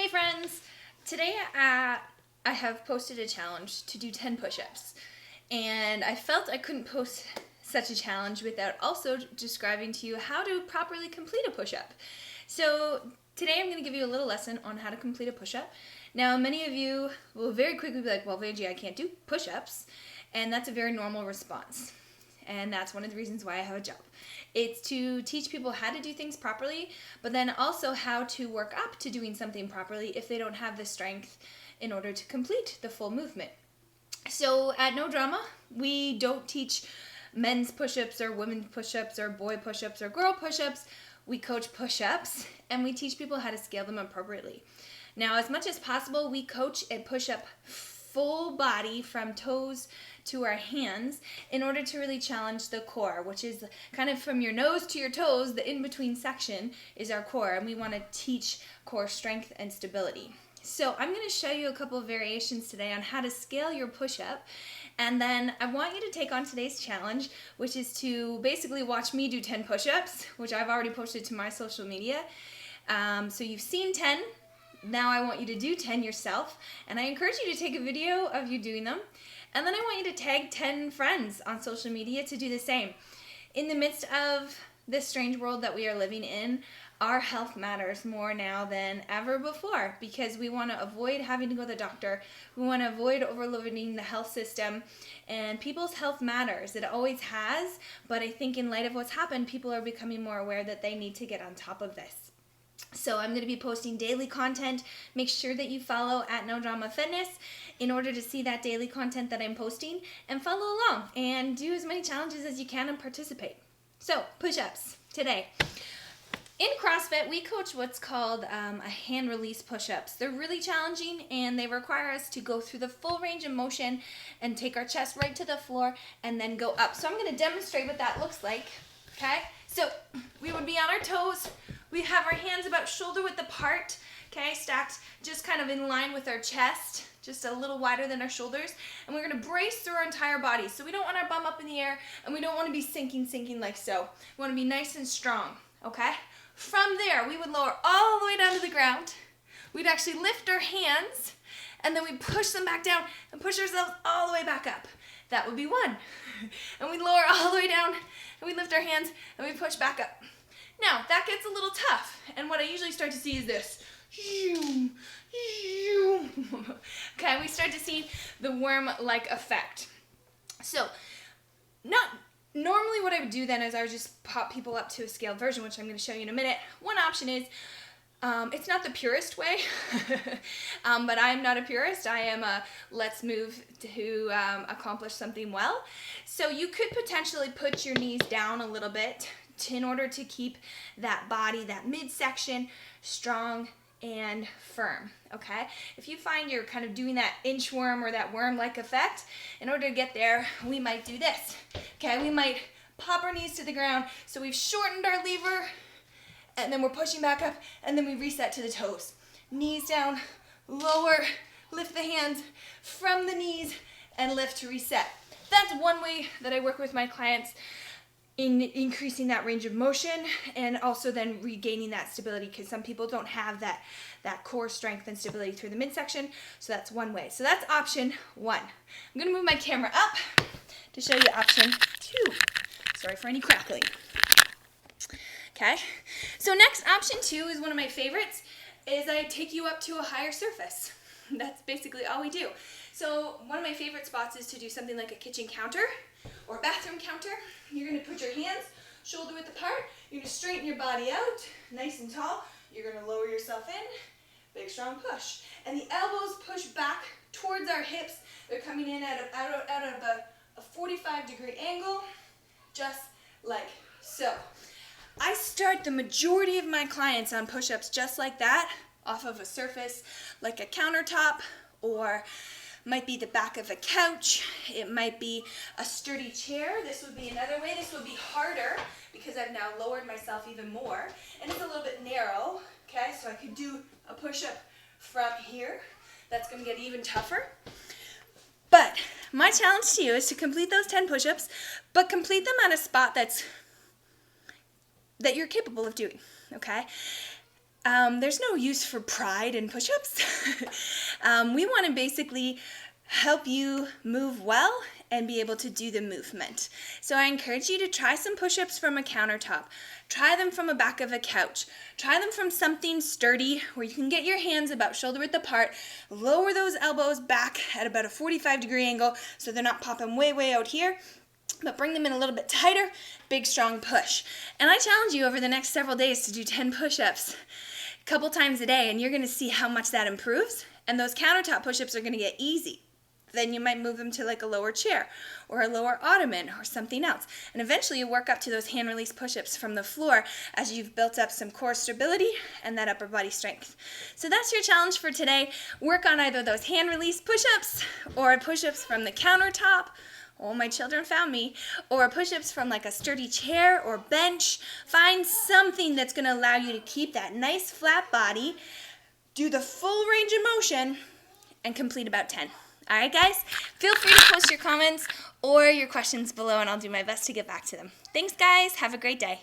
Hey friends! Today I have posted a challenge to do 10 push-ups, and I felt I couldn't post such a challenge without also describing to you how to properly complete a push-up. So today I'm going to give you a little lesson on how to complete a push-up. Now many of you will very quickly be like, well Vangie, I can't do push-ups, and that's a very normal response. And that's one of the reasons why I have a job. It's to teach people how to do things properly, but then also how to work up to doing something properly if they don't have the strength in order to complete the full movement. So at No Drama, we don't teach men's push-ups or women's push-ups or boy push-ups or girl push-ups. We coach push-ups and we teach people how to scale them appropriately. Now, as much as possible, we coach a push-up full body from toes to our hands in order to really challenge the core, which is kind of from your nose to your toes. The in-between section is our core, and we want to teach core strength and stability. So I'm going to show you a couple of variations today on how to scale your push-up, and then I want you to take on today's challenge, which is to basically watch me do 10 push-ups, which I've already posted to my social media. So you've seen 10. Now I want you to do 10 yourself, and I encourage you to take a video of you doing them, and then I want you to tag 10 friends on social media to do the same. In the midst of this strange world that we are living in, our health matters more now than ever before because we want to avoid having to go to the doctor. We want to avoid overloading the health system, and people's health matters. It always has, but I think in light of what's happened, people are becoming more aware that they need to get on top of this. So I'm going to be posting daily content. Make sure that you follow at No Drama Fitness in order to see that daily content that I'm posting, and follow along and do as many challenges as you can and participate. So push-ups today. In CrossFit, we coach what's called a hand release push-ups. They're really challenging, and they require us to go through the full range of motion and take our chest right to the floor and then go up. So I'm going to demonstrate what that looks like. Okay? So we would be on our toes. We have our hands about shoulder width apart, okay, stacked just kind of in line with our chest, just a little wider than our shoulders, and we're going to brace through our entire body. So we don't want our bum up in the air, and we don't want to be sinking like so. We want to be nice and strong, okay? From there, we would lower all the way down to the ground. We'd actually lift our hands, and then we push them back down and push ourselves all the way back up. That would be one. And we lower all the way down, and we lift our hands, and we push back up. Now, that gets a little tough, and what I usually start to see is this. Okay, we start to see the worm-like effect. So, normally what I would do then is I would just pop people up to a scaled version, which I'm going to show you in a minute. One option is, it's not the purest way, but I'm not a purist. I am a let's move to accomplish something well. So you could potentially put your knees down a little bit in order to keep that body, that midsection, strong and firm, okay? If you find you're kind of doing that inchworm or that worm-like effect, in order to get there, we might do this, okay? We might pop our knees to the ground, so we've shortened our lever, and then we're pushing back up, and then we reset to the toes. Knees down, lower, lift the hands from the knees, and lift to reset. That's one way that I work with my clients in increasing that range of motion and also then regaining that stability, because some people don't have that core strength and stability through the midsection. So that's one way. So that's option one. I'm going to move my camera up to show you option two. Sorry for any crackling. Okay, so next, option two is one of my favorites, is I take you up to a higher surface. That's basically all we do. So one of my favorite spots is to do something like a kitchen counter or bathroom counter. You're going to put your hands shoulder width apart. You're going to straighten your body out, nice and tall. You're going to lower yourself in, big strong push. And the elbows push back towards our hips. They're coming in out of a 45-degree angle, just like so. I start the majority of my clients on push-ups just like that, off of a surface like a countertop, or might be the back of a couch. It might be a sturdy chair. This would be another way. This would be harder because I've now lowered myself even more, and it's a little bit narrow, okay? So I could do a push-up from here. That's going to get even tougher. But my challenge to you is to complete those 10 push-ups, but complete them at a spot that you're capable of doing, okay? there's no use for pride in push-ups. We want to basically help you move well and be able to do the movement. So I encourage you to try some push-ups from a countertop. Try them from the back of a couch. Try them from something sturdy where you can get your hands about shoulder width apart. Lower those elbows back at about a 45-degree angle so they're not popping way out here, but bring them in a little bit tighter. Big, strong push. And I challenge you over the next several days to do 10 push-ups a couple times a day, and you're going to see how much that improves. And those countertop push-ups are going to get easy. Then you might move them to like a lower chair or a lower ottoman or something else. And eventually you work up to those hand release push-ups from the floor as you've built up some core stability and that upper body strength. So that's your challenge for today. Work on either those hand release push-ups or push-ups from the countertop. Oh, my children found me. Or push-ups from like a sturdy chair or bench. Find something that's going to allow you to keep that nice flat body, do the full range of motion, and complete about 10. All right, guys? Feel free to post your comments or your questions below, and I'll do my best to get back to them. Thanks, guys. Have a great day.